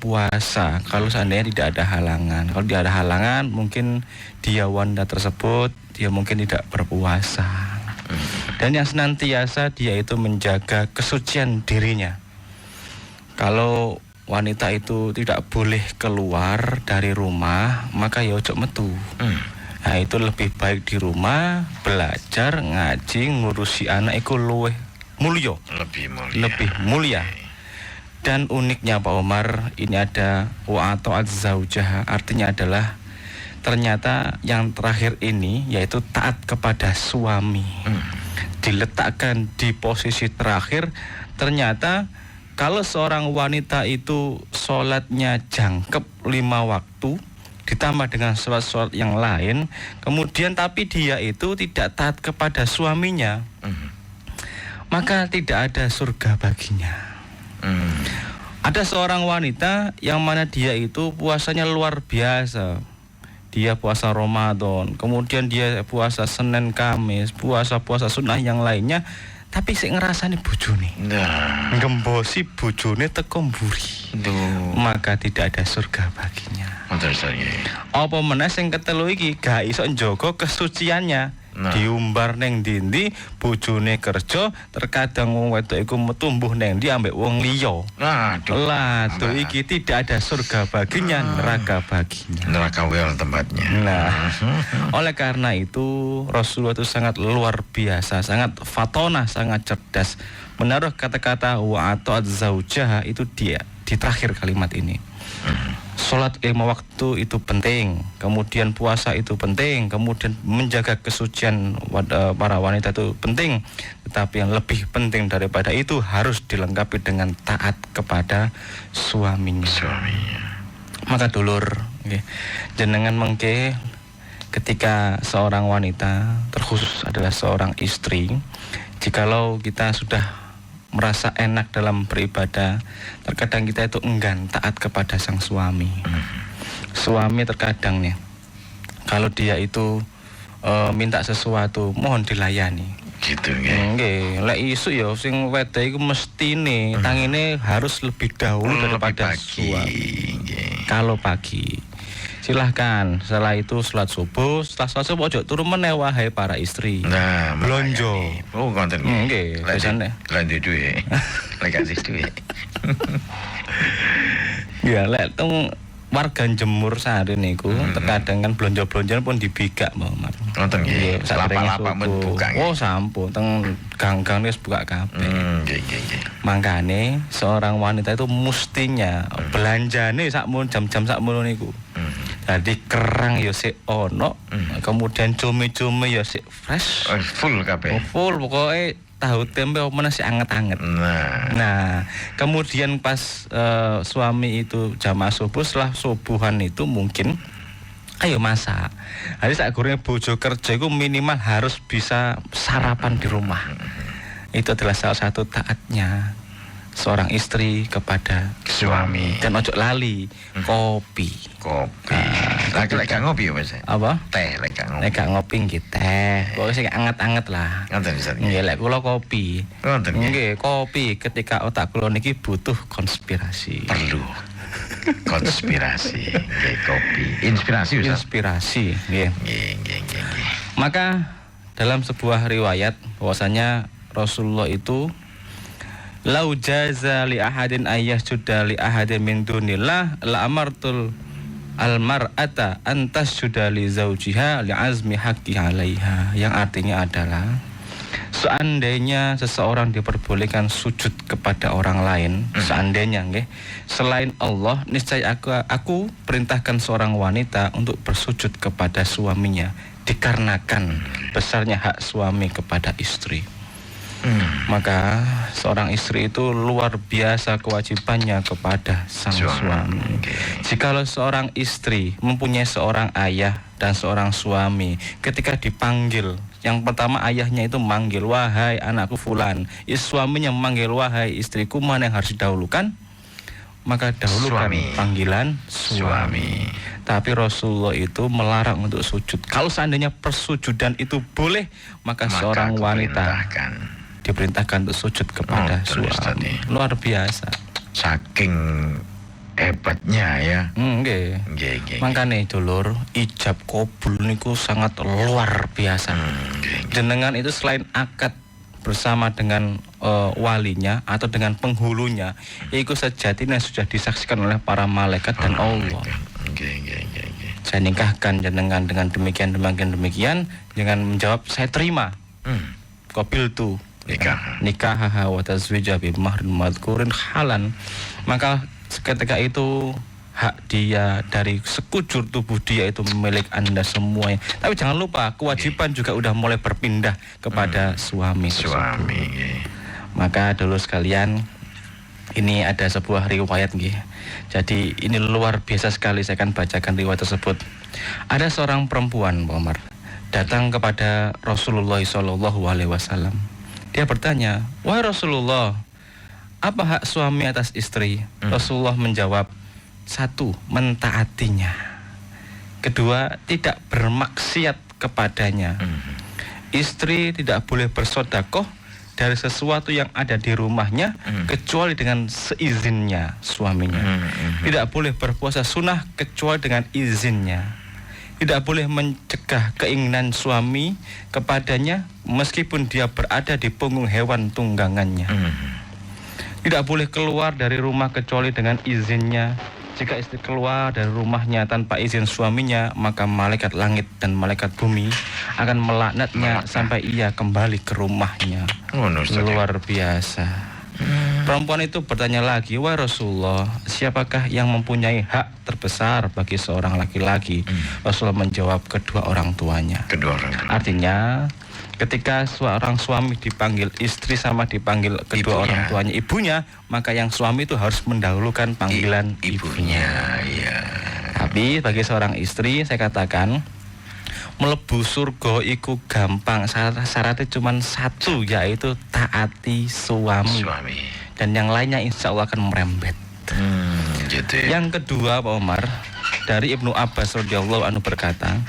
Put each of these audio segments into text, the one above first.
berpuasa kalau seandainya tidak ada halangan. Kalau tidak ada halangan, mungkin dia wanita tersebut dia mungkin tidak berpuasa. Dan yang senantiasa dia itu menjaga kesucian dirinya. Kalau wanita itu tidak boleh keluar dari rumah, maka ya ojo metu. Nah, itu lebih baik di rumah belajar, ngaji, ngurusi anak iku luwih mulya. Lebih mulia. Dan uniknya Pak Omar, ini ada wa ta'at zaujah, artinya adalah ternyata yang terakhir ini yaitu taat kepada suami. Diletakkan di posisi terakhir. Ternyata kalau seorang wanita itu sholatnya jangkep 5 waktu ditambah dengan sholat-sholat yang lain, kemudian tapi dia itu tidak taat kepada suaminya, maka tidak ada surga baginya. Ada seorang wanita yang mana dia itu puasanya luar biasa. Dia puasa Ramadan, kemudian dia puasa Senin Kamis, puasa sunnah yang lainnya, tapi sik ngerasani bojone. Ngembosi bojone teko mburi. Maka tidak ada surga baginya. Apa meneh sing ketelu iki gak iso njaga kesuciannya. Diumbar neng dindi, bojone kerja, terkadang wong wedok iku metumbuh neng ndi ambek wong liya. Lah, tuh iki tidak ada surga baginya, neraka baginya. Neraka wel tempatnya. Nah, oleh karena itu Rasulullah itu sangat luar biasa, sangat fatona, sangat cerdas. Menaruh kata-kata wa ta'at zaujah itu dia di terakhir kalimat ini. Sholat 5 waktu itu penting, kemudian puasa itu penting, kemudian menjaga kesucian para wanita itu penting, tetapi yang lebih penting daripada itu harus dilengkapi dengan taat kepada suaminya. Maka dulur, jenengan mengke ketika seorang wanita, terkhusus adalah seorang istri, jikalau kita sudah merasa enak dalam beribadah, terkadang kita itu enggan taat kepada sang suami. Suami terkadang nih, kalau dia itu minta sesuatu, mohon dilayani. Gitu nggih. Nggih, lek isu ya sing wedok iku mestine tangine harus lebih dahulu daripada suami. Kalau pagi silahkan, setelah itu sholat subuh, setelah sholat subuh ojo turun meneh wahai para istri. Nah, blonjo. Oh, konten nggih. Nggih, biasane. Lanjut duwe. Lek kasih duwe. Ya, lek teng warga jemur sehari niku, terkadang kan blonjo-blonjo pun dibigak, Mbak Umar. Nonton nggih. Lapak-lapak men buka. Oh, sampun teng gang-gang wis buka kabeh. Nggih. Mangkane seorang wanita itu mestinya belanjane sakmun jam-jam sakmono niku. Jadi kerang ya sik ono, kemudian cumi-cumi ya sik fresh. Full kabeh. Full pokoknya tahu tempe mana sih anget-anget. Nah, kemudian pas suami itu jamaah subuh, setelah subuhan itu mungkin ayo masak. Jadi saat goreng bojo kerja itu minimal harus bisa sarapan di rumah. Itu adalah salah satu taatnya seorang istri kepada suami. Dan ojo lali kopi. Lek gak ngopi ya Mas? Apa? Teh lek gak ngopi. Lek gak ngopi nggih teh. Pokoke sing anget-anget lah. Ngoten Ustaz. Nggih, lek kula kopi. Ngoten nggih, kopi ketika otak kula niki butuh konspirasi. Perlu konspirasi. Nggih, kopi. Inspirasi Ustaz. Inspirasi, nggih. Nggih. Maka dalam sebuah riwayat bahwasanya Rasulullah itu lau jaza li ahadin ayyasjuda li ahadin min dunillah la amartul almar'ata antas sudah li zaujiha li azmi haqqi 'alaiha, yang artinya adalah seandainya seseorang diperbolehkan sujud kepada orang lain, seandainya nggih, selain Allah, niscaya aku perintahkan seorang wanita untuk bersujud kepada suaminya dikarenakan besarnya hak suami kepada istri. Maka seorang istri itu luar biasa kewajibannya kepada sang suami. Jikalau seorang istri mempunyai seorang ayah dan seorang suami, ketika dipanggil, yang pertama ayahnya itu manggil, wahai anakku fulan, suaminya memanggil, wahai istriku, mana yang harus didahulukan? Maka dahulukan panggilan suami. Tapi Rasulullah itu melarang untuk sujud. Kalau seandainya persujudan itu boleh, maka seorang wanita diperintahkan untuk sujud kepada suami. Luar biasa. Saking Hebatnya ya. Nggih. Nggih. Makane dulur, ijab kabul niku sangat luar biasa. Nggih. Jenengan itu selain akad bersama dengan walinya atau dengan penghulunya, itu sejatinya sudah disaksikan oleh para malaikat dan Allah. Nggih. Saya nikahkan jenengan dengan demikian, jangan menjawab saya terima. Qabil tu nikah wa tazwija bi mahrin madhkurin halan. Maka ketika itu hak dia dari sekujur tubuh dia itu milik Anda semuanya. Tapi jangan lupa kewajiban juga udah mulai berpindah kepada suami. Maka dulu sekalian, ini ada sebuah riwayat nggih. Jadi ini luar biasa sekali, saya akan bacakan riwayat tersebut. Ada seorang perempuan, Pak Omar, datang kepada Rasulullah SAW. Dia bertanya, "Wahai Rasulullah, apa hak suami atas istri?" Rasulullah menjawab, 1, mentaatinya. 2, tidak bermaksiat kepadanya. Istri tidak boleh bersedekah dari sesuatu yang ada di rumahnya kecuali dengan seizinnya suaminya. Tidak boleh berpuasa sunnah kecuali dengan izinnya. Tidak boleh mencegah keinginan suami kepadanya meskipun dia berada di punggung hewan tunggangannya. Tidak boleh keluar dari rumah kecuali dengan izinnya. Jika istri keluar dari rumahnya tanpa izin suaminya, maka malaikat langit dan malaikat bumi akan melaknatnya sampai ia kembali ke rumahnya. Luar biasa. Perempuan itu bertanya lagi, "Wahai Rasulullah, siapakah yang mempunyai hak terbesar bagi seorang laki-laki?" Rasulullah menjawab, kedua orang tuanya. Artinya ketika seorang suami dipanggil istri sama dipanggil kedua orang tuanya ibunya, maka yang suami itu harus mendahulukan panggilan ibunya. Iya. Tapi bagi seorang istri saya katakan mlebu surga iku gampang, syaratnya cuma 1, yaitu taati suami. Dan yang lainnya insya Allah akan merembet. Gitu ya. Yang kedua, Pak Omar, dari Ibnu Abbas radhiyallahu anhu berkata,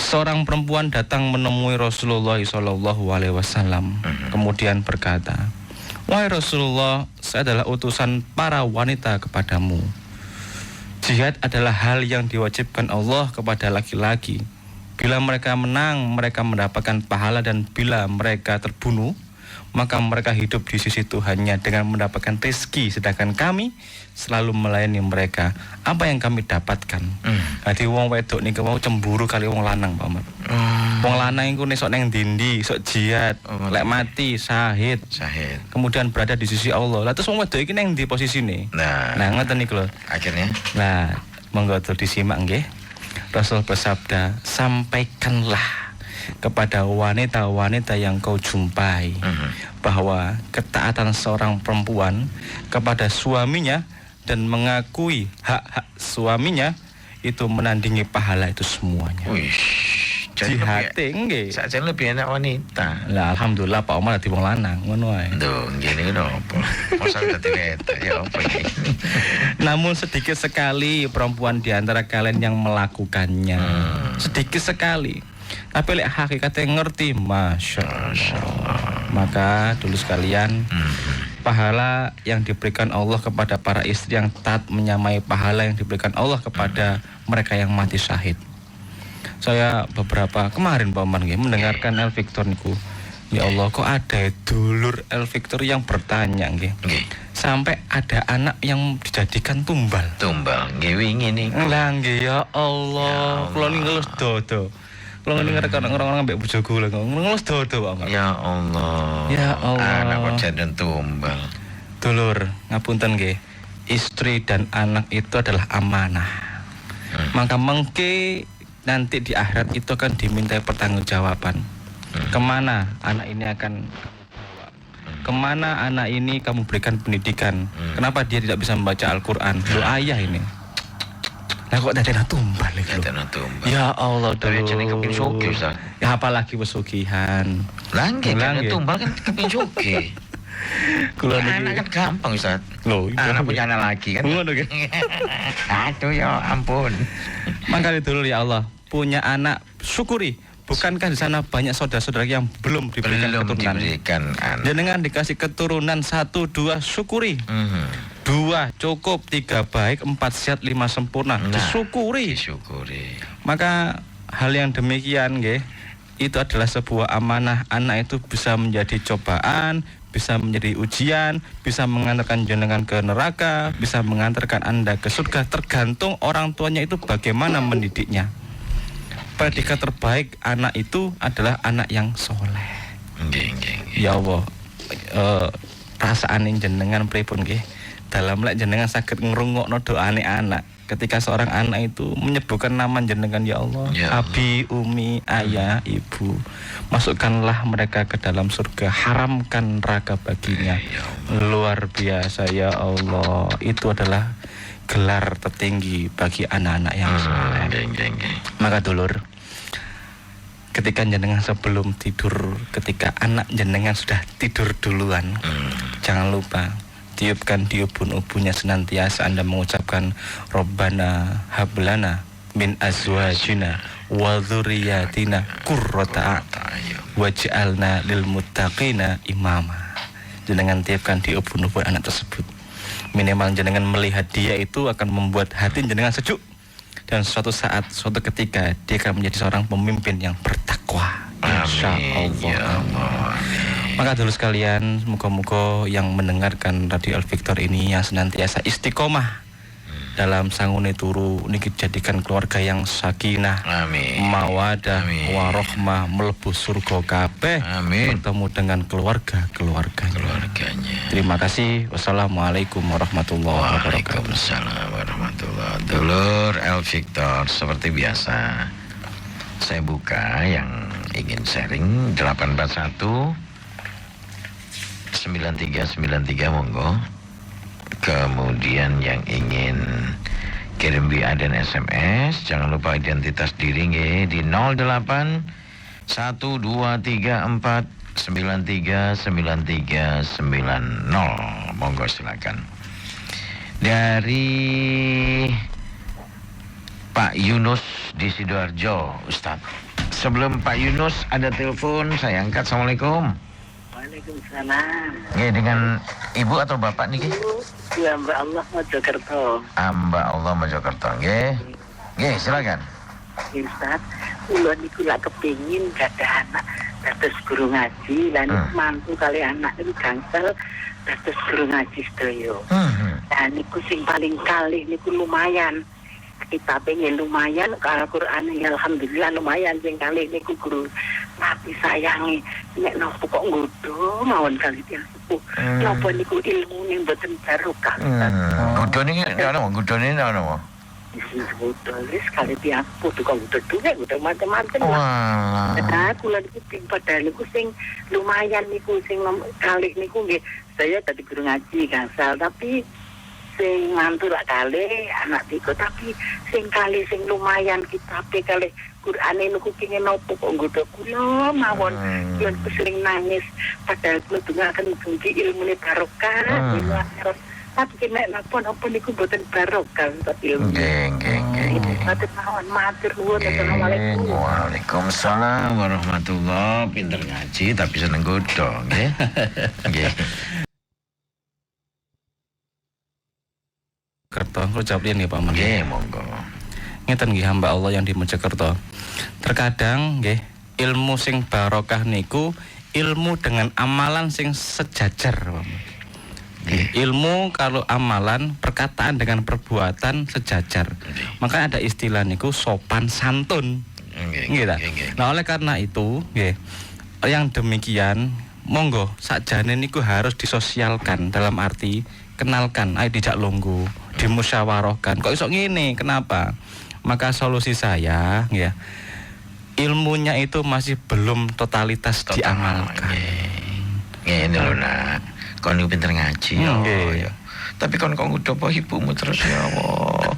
seorang perempuan datang menemui Rasulullah SAW, kemudian berkata, "Wahai Rasulullah, saya adalah utusan para wanita kepadamu. Jihad adalah hal yang diwajibkan Allah kepada laki-laki. Bila mereka menang, mereka mendapatkan pahala, dan bila mereka terbunuh, maka mereka hidup di sisi Tuhannya dengan mendapatkan rezeki, sedangkan kami selalu melayani mereka. Apa yang kami dapatkan?" Jadi wong wedok niku mau cemburu kali wong lanang, Pak Omar. Wong lanang iku nek sok nang dindi, sok jihad, lek mati syahid. Kemudian berada di sisi Allah. Lah terus wong wedok iki nang ndi posisine? Nah, ngoten niku lho. Akhirnya. Nah, monggo disimak nggih. Rasul bersabda, "Sampaikanlah kepada wanita-wanita yang kau jumpai bahwa ketaatan seorang perempuan kepada suaminya dan mengakui hak-hak suaminya itu menandingi pahala itu semuanya." Jihad nggih. Sakjane lebih enak wanita. Lah alhamdulillah Pak Omar dadi wong lanang ngono ae. Lho, ngene ku opo? Masa dadi wedok ya opo iki? Namun sedikit sekali perempuan di antara kalian yang melakukannya. Sedikit sekali. Tapi lek hakikatnya ngerti, Masya Allah. Maka dulu sekalian, pahala yang diberikan Allah kepada para istri yang taat menyamai pahala yang diberikan Allah kepada mereka yang mati syahid. Saya beberapa kemarin Pak Omar mendengarkan El Victor niku. Ya Allah, kok ada dulur El Victor yang bertanya nggih. Sampai ada anak yang dijadikan tumbal. Nggih wingi niku. Lah nggih ya Allah, kula niku ngelus dodo. Kula niku ngerek orang-orang ambek bojoku lho, ngelus dodo Pak Omar. Ya Allah. Ya Allah. Anak kok jadi tumbal. Dulur, ngapunten nggih. Istri dan anak itu adalah amanah. Maka mengke nanti di akhirat itu akan dimintai pertanggungjawaban. Kemana anak ini akan kemana anak ini kamu berikan pendidikan? Kenapa dia tidak bisa membaca Al-Quran? Lu ayah ini. Lah kok dadena tumbal iki lho. Ya Allah, tapi jenenge kepin sugih Ustaz. Ya apalagi pesugihan. Lah nggih tumbal kan kepin sugih. Kula anak kan gampang Ustaz. Loh, anak punya anak lagi kan. Ngono nggih. Aduh ya ampun. Maka dulu ya Allah, punya anak syukuri. Bukankah di sana banyak saudara-saudara yang belum diberikan keturunan? Diberikan anak. Jenengan dikasih keturunan 1, 2 syukuri. 2 cukup, 3 baik, 4 sehat, 5 sempurna. Nah, disyukuri. Maka hal yang demikian nggih, itu adalah sebuah amanah. Anak itu bisa menjadi cobaan, bisa menjadi ujian, bisa mengantarkan jenengan ke neraka, bisa mengantarkan Anda ke surga, tergantung orang tuanya itu bagaimana mendidiknya. Predikat terbaik anak itu adalah anak yang soleh. Ya Allah, perasaan jenengan pripun nggih? Dalam lek jenengan saged ngrungokno doane anak. Ketika seorang anak itu menyebutkan nama jenengan, ya Allah, ya Allah, abi, umi, ayah, ibu, masukkanlah mereka ke dalam surga, haramkan neraka baginya. Ya luar biasa ya Allah. Itu adalah gelar tertinggi bagi anak-anak yang soleh. Maka dulur, ketika jenengan sebelum tidur, ketika anak jenengan sudah tidur duluan, jangan lupa tiupkan di ubun-ubunnya senantiasa Anda mengucapkan Rabbana hablana min azwajina wa dzurriyyatina qurrata a'yun waj'alna lil muttaqina imama. Jenengan tiupkan di ubun-ubun anak tersebut. Minimal jenengan melihat dia itu akan membuat hati jenengan sejuk, dan suatu saat, suatu ketika dia akan menjadi seorang pemimpin yang bertakwa. Insyaallah. Ya Allah. Maka dulu sekalian, muga-muga yang mendengarkan Radio Al Victor ini yang senantiasa istiqomah dalam sangune turu niki jadikan keluarga yang sakinah, mawadah, warohmah, mlebu surga kabeh, bertemu dengan keluarganya. Terima kasih. Wassalamualaikum warahmatullahi wabarakatuh. Waalaikumsalam warahmatullahi wabarakatuh. Dulur El Victor, seperti biasa saya buka yang ingin sharing 841 9393 monggo. Kemudian yang ingin kirim WA dan SMS, jangan lupa identitas diri nge, di 08 1234 939390. Monggo silakan. Dari Pak Yunus di Sidoarjo, Ustadz. Sebelum Pak Yunus ada telepon, saya angkat. Assalamualaikum. Waalaikumsalam. Nggih, dengan Ibu atau Bapak niki? Ya, Mbak Allah Mojokerto. Mbak Allah Mojokerto. Nggih. Nggih, silakan. Ustaz, kula niku lak kepengin gadah anak dados guru ngaji, lan mantu kali anak niku gangsal dados guru ngaji sedaya. Lah niku sing paling kalih niku lumayan. Kita pengen lumayan, Al-Quran ya alhamdulillah lumayan, sing kali niku guru tapi sayangi nek nopo kok nggodho mawon kali tiyang sepuh. Napa niku ilmune mboten barokah. Nggodho niki ana nggodhone ana. Wis kali tiyang sepuh kok nggodho nek macam-macam. Wah. Nah, kula niku ping padahal niku sing lumayan niku sing kali niku nggih saya tadi guru ngaji gangsal, tapi sing mantu lak kali anak tiga, tapi sing kali sing lumayan kita kali Qur'ane niku kenging nopo kok nggodho kula mawon. Kula sering nangis padahal kula dongaken mugi ilmune barokah. Tapi nek napa niku mboten barokah tapi ilmu. Nggih. Matur nuwun. Assalamualaikum. Waalaikumsalam warahmatullahi. Pinter ngaji tapi seneng nggodho, nggih. Nggih. Kerto, kula jawab nih Pak Men. Nggih, monggo. Ngeten nggih hamba Allah yang di Mojokerto. Terkadang nggih ilmu sing barokah niku ilmu dengan amalan sing sejajar, Pak. Ilmu kalau amalan, perkataan dengan perbuatan sejajar. Maka ada istilah niku sopan santun. Nggih ta? Nah, oleh karena itu nggih yang demikian monggo sakjane niku harus disosialkan, dalam arti kenalkan, ayo dijak longgo, dimusyawarahkan. Kok iso ngene? Kenapa? Maka solusi saya ya, ilmunya itu masih belum totalitas diamalkan. Ngene lho nak, kon niku pinter ngaji ya. Tapi kon kok ngudho apa ibumu terus ya Allah.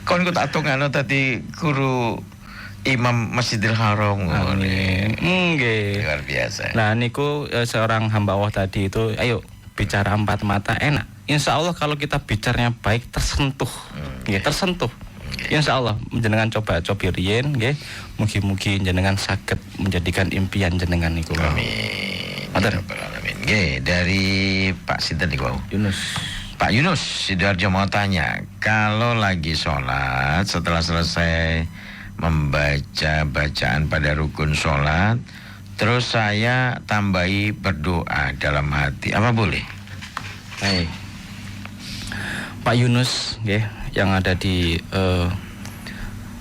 Kon ku tak tungano dadi guru Imam Masjidil Haram. Nggih. Luar biasa. Nah niku seorang hamba Allah tadi itu, ayo bicara empat mata enak. Insya Allah kalau kita bicaranya baik tersentuh, tersentuh. Insya Allah jenengan coba riyen, nggih. Mugi-mugi jenengan saged menjadikan impian jenengan niku. Amin. Amin. Nggih, dari Pak sinten niku? Yunus. Pak Yunus Sidoarjo mau tanya, kalau lagi sholat setelah selesai membaca bacaan pada rukun sholat, terus saya tambahi berdoa dalam hati, apa boleh? Baik. Pak Yunus, yang ada di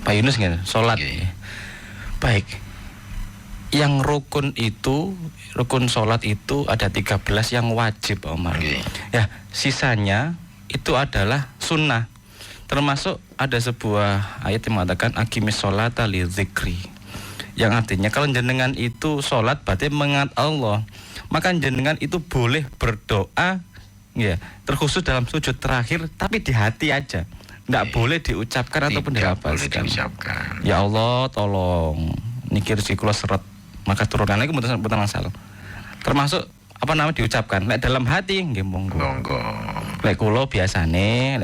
Pak Yunus, sholat. Baik. Yang rukun sholat itu ada 13 yang wajib, Omar. Ya, sisanya itu adalah sunnah. Termasuk ada sebuah ayat yang mengatakan aqimis sholata li dzikri. Yang artinya kalau jenengan itu sholat berarti mengingat Allah, maka jenengan itu boleh berdoa ya, terkhusus dalam sujud terakhir, tapi di hati aja. Nggak boleh diucapkan ataupun dilafazkan. Ya Allah, tolong niki rezeki kula seret, maka turunannya itu mboten masalah. Termasuk diucapkan lek dalam hati nggih monggo. Lek kula biasane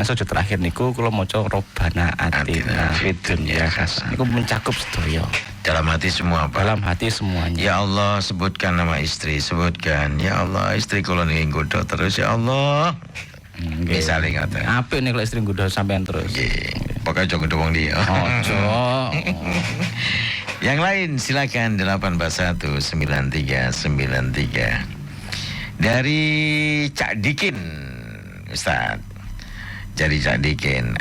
sujud terakhir niku kula maca Robbana atina fid dunya hasanah. Niku mencakup sedaya. Dalam hati semua, Pak. Dalam hati semuanya. Ya Allah, sebutkan nama istri, sebutkan. Ya Allah, istri kula niki nggodha terus, ya Allah. Misalnya ngoten. Apik nek istri nggodha sampean terus. Nggih. Pokoke aja nggodha wong liya. Ojo. Yang lain silakan 8219393. Dari Cak Dikin, Ustaz. Jadi Cak Dikin,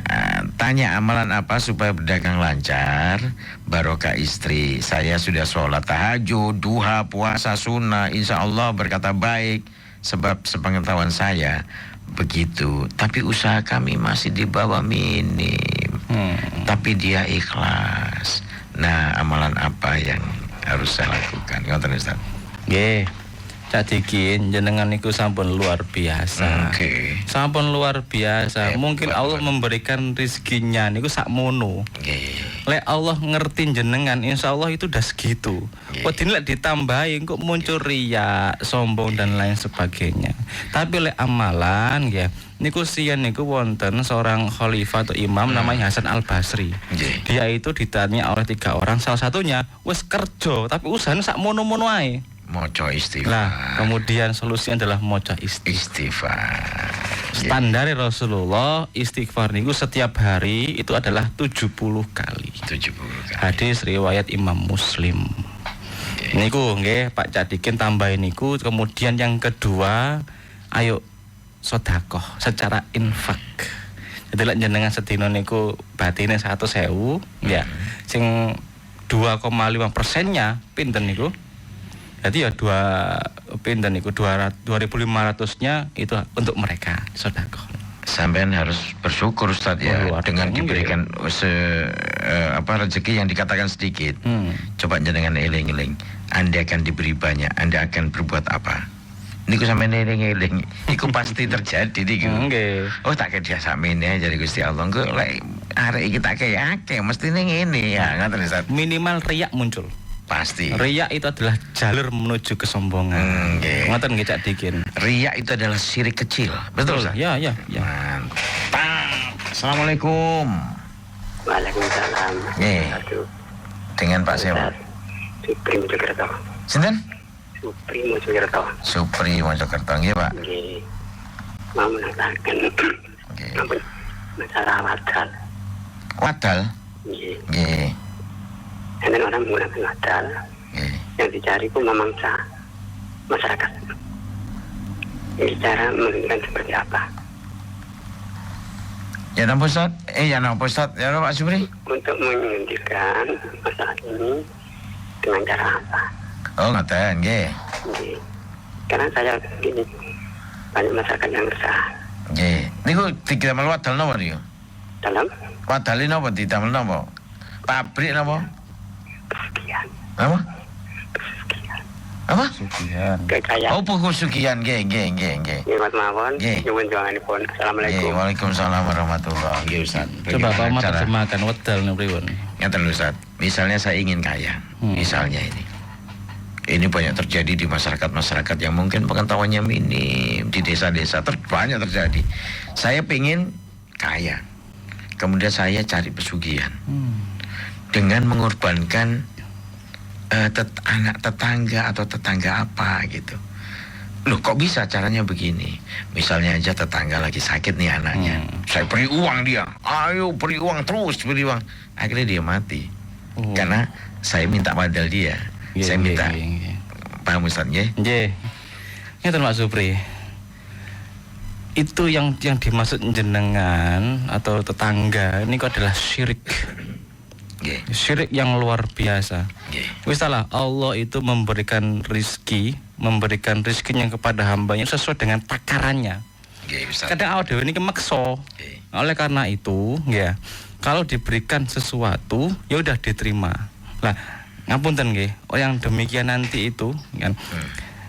tanya amalan apa supaya berdagang lancar, barokah istri. Saya sudah sholat tahajud, duha, puasa, sunnah, insya Allah berkata baik. Sebab sepengetahuan saya begitu. Tapi usaha kami masih di bawah minim. Tapi dia ikhlas. Nah, amalan apa yang harus saya lakukan? Ngoten Ustaz. Nggih. Cak Dikin, jenengan niku sampun luar biasa. Sampun luar biasa. Mungkin Allah memberikan rezekinya niku sakmono. Lek Allah ngerti jenengan, insya Allah itu udah segitu. Wedine lek ditambahi kok muncul riya, sombong dan lain sebagainya. Tapi lek amalan ya, niku sian niku wonten seorang khalifah atau imam namanya Hasan Al Basri. Dia itu ditanya oleh 3 orang, salah satunya wis kerja tapi usahane sakmono-mono ae. Moco istighfar. Nah, kemudian solusinya adalah moco istighfar. Standar Rasulullah istighfar niku setiap hari itu adalah 70 kali. 70 kali. Hadis riwayat Imam Muslim. Niku nggih Pak Cak Dikin tambahin niku. Kemudian yang kedua, ayo sedekah secara infak. Jadi lek jenengan sedina niku batine 100.000 ya. Sing 2,5%-nya pinten niku? Jadi ya 2.500-nya itu untuk mereka sedekah. Sampean harus bersyukur Ustaz ya, dengan diberikan rezeki yang dikatakan sedikit. Coba jenengan eling-eling, Anda akan diberi banyak, Anda akan berbuat apa? Niku sampean eling-eling, iku pasti terjadi niku. Oh tak kaya samene jadi Gusti Allah engko lek arek iki tak kaya akeh mestine ngene ya, ngoten Ustaz. Minimal riak muncul. Pasti. Riya itu adalah jalur menuju kesombongan. Ngoten nggih Cak Dikin. Riya itu adalah syirik kecil. Betul Ustaz? Ya. Mantap. Assalamualaikum. Waalaikumsalam. Dengan Pak siapa? Supri Mojokerto. Sinten? Supri Mojokerto. Supri Mojokerto nggih, Pak. Nggih. Mau menanyakan masalah wadal. Wadal? Nggih. Ada orang menggunakan wadal yang dicari pun memangsa masyarakat. Ini cara menunjukkan seperti apa? Ya napa Ustaz? Ya napa Ustaz? Ya Pak Supri? Untuk menyingkirkan masalah ini dengan cara apa? Oh ngaten, nggih. Karena saya gini, banyak masyarakat yang resah. Nggih. Niku didamel wadal napa niku? Dalam? Wadal napa didamel napa? Pabrik napa? Pesugihan. Apa? Pesugihan. Apa? Sugihan. Kekayaan. Oh, pesugihan, nggih. Nyuwun mawon, nyuwun janganipun. Assalamualaikum. Waalaikumsalam warahmatullahi wabarakatuh. Ustaz. Coba Pak Omar terjemahkan wedal niku pripun? Ngaten Ustaz. Misalnya saya ingin kaya. Misalnya ini banyak terjadi di masyarakat yang mungkin pengetahuannya minim, di desa-desa banyak terjadi. Saya pengen kaya. Kemudian saya cari pesugihan. Dengan mengorbankan anak tetangga atau tetangga apa gitu. Loh kok bisa caranya begini? Misalnya aja tetangga lagi sakit nih anaknya, saya beri uang dia, ayo beri uang terus, beri uang. Akhirnya dia mati. Karena saya minta padahal dia. Saya minta. Paham Ustaz nggih? Nggih. Ngeten Pak Supri. Itu yang dimaksud jenengan atau tetangga ini kok adalah syirik. Syirik yang luar biasa. Wis salah, Allah itu memberikan rezekinya kepada hambanya sesuai dengan takarannya. Kadang awak dhewe niki meksa. Oleh karena itu, ya, kalau diberikan sesuatu, ya udah diterima. Lah, ngapunten nggih, yang demikian nanti itu kan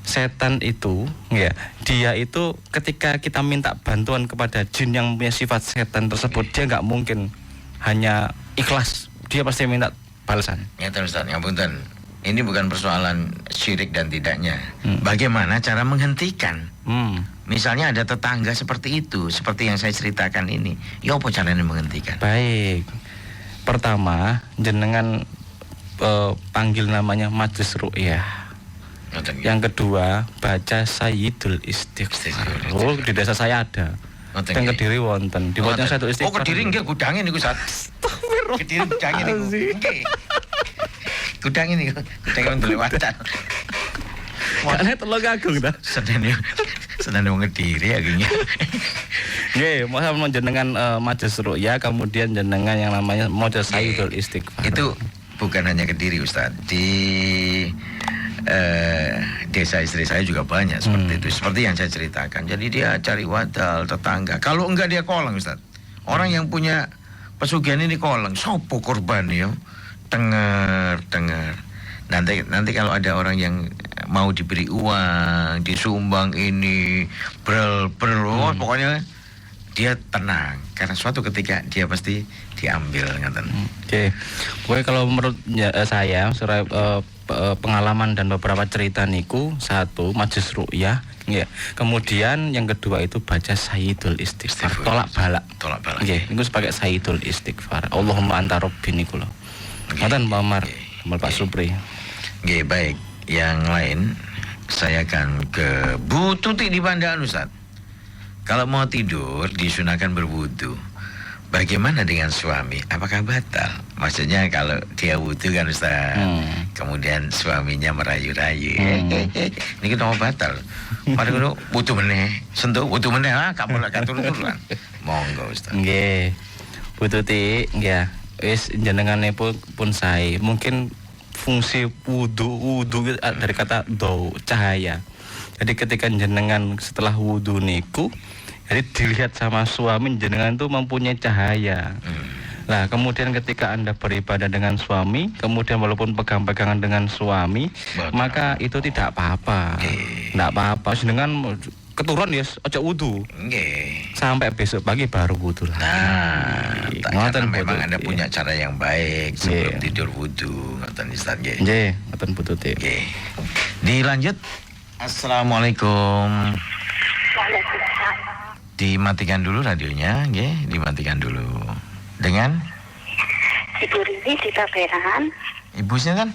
setan itu, ya, dia itu ketika kita minta bantuan kepada jin yang punya sifat setan tersebut, dia nggak mungkin hanya ikhlas. Dia pasti minta balasan. Ngeten Ustaz, ngapunten. Ini bukan persoalan syirik dan tidaknya. Bagaimana cara menghentikan? Misalnya ada tetangga seperti itu, seperti yang saya ceritakan ini. Ya apa caranya menghentikan? Baik. Pertama, jenengan panggil namanya Majlis Ru'yah. Yang kedua, baca Sayyidul Istighfar. Oh, di desa saya ada. Teng Kediri wonten. Di wonten Sayyidul Istighfar. Oh, Kediri nggih gudange niku Ustaz. Kediri gudange niku. Nggih. Gudang ini, gudang belewatan. Karena telur agung dah. Sedane wong Kediri akhirnya. Nggih, masa jenengan Majlis Ru'yah, kemudian jenengan yang namanya maca Sayyidul Istighfar. Itu bukan hanya Kediri Ustaz. Di desa istri saya juga banyak seperti itu, seperti yang saya ceritakan. Jadi dia cari wadal tetangga. Kalau enggak dia koleng Ustaz. Orang yang punya pesugihan ini koleng. Sopo korban ya? Dengar. Nanti kalau ada orang yang mau diberi uang, disumbang ini, pokoknya dia tenang karena suatu ketika dia pasti diambil ngaten. Oke. Pokoknya kalau menurut saya pengalaman dan beberapa cerita niku, satu Majlis Ru'yah, ya. Kemudian yang kedua itu baca Sayyidul Istighfar, tolak balak. Nggih, niku pakai Sayyidul Istighfar. Allahumma anta rabbi niku lho. Ngoten Pak Umar, Pak Supri. Nggih, baik. Yang lain saya akan ke Bu Tuti di Pandaan Ustaz. Kalau mau tidur disunahkan berwudu. Bagaimana dengan suami? Apakah batal? Maksudnya kalau dia wudu kan Ustaz, kemudian suaminya merayu-rayu, ini kita mau batal. Mari kudu wudu meneh, sentuh wudu meneh, kamu lek turun-turunan. Monggo Ustaz. Nggih. Bu Tuti, nggih. Wis jenengane pun sae. Mungkin fungsi wudu dari kata do, cahaya. Jadi ketika jenengan setelah wudu niku, jadi dilihat sama suami, jenengan itu mempunyai cahaya. Nah, kemudian ketika Anda beribadah dengan suami, kemudian walaupun pegang-pegangan dengan suami, maka itu tidak apa-apa. Tidak apa-apa. Jenengan keturun ya, ojo wudu. Sampai besok pagi baru wudu lah. Karena memang Anda punya cara yang baik sebelum tidur wudu. Ngoten Ustaz nggih. Nggih, ngoten Bu Tuti. Dilanjut. Assalamualaikum. Waalaikumsalam. Dimatikan dulu radionya, nggih, dimatikan dulu. Dengan Ibu Rini di Pabean. Ibu kan?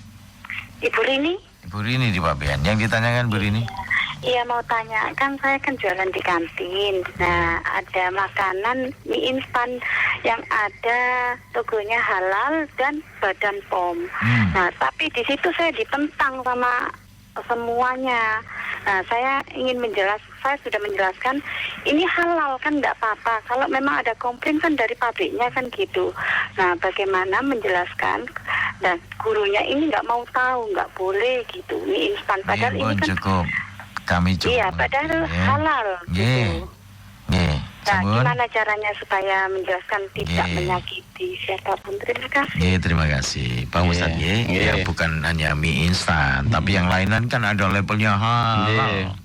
Ibu Rini? Ibu Rini di Pabean. Yang ditanyakan Bu Rini? Iya, mau tanya, kan saya kan jualan di kantin. Nah, ada makanan mie instan yang ada logonya halal dan Badan POM. Nah, tapi di situ saya ditentang sama semuanya. Nah, saya sudah menjelaskan ini halal kan enggak apa-apa. Kalau memang ada komplain kan dari pabriknya kan gitu. Nah, bagaimana menjelaskan? Dan gurunya ini enggak mau tahu, enggak boleh gitu. Mie instan padahal ini kan cukup. Kami cukup. Iya, padahal halal gitu. Nah, gimana caranya supaya menjelaskan tidak menyakiti siapapun? Terima kasih. Terima kasih Pak Ustadz. Ya, bukan hanya mie instan, tapi yang lainan kan ada labelnya halal.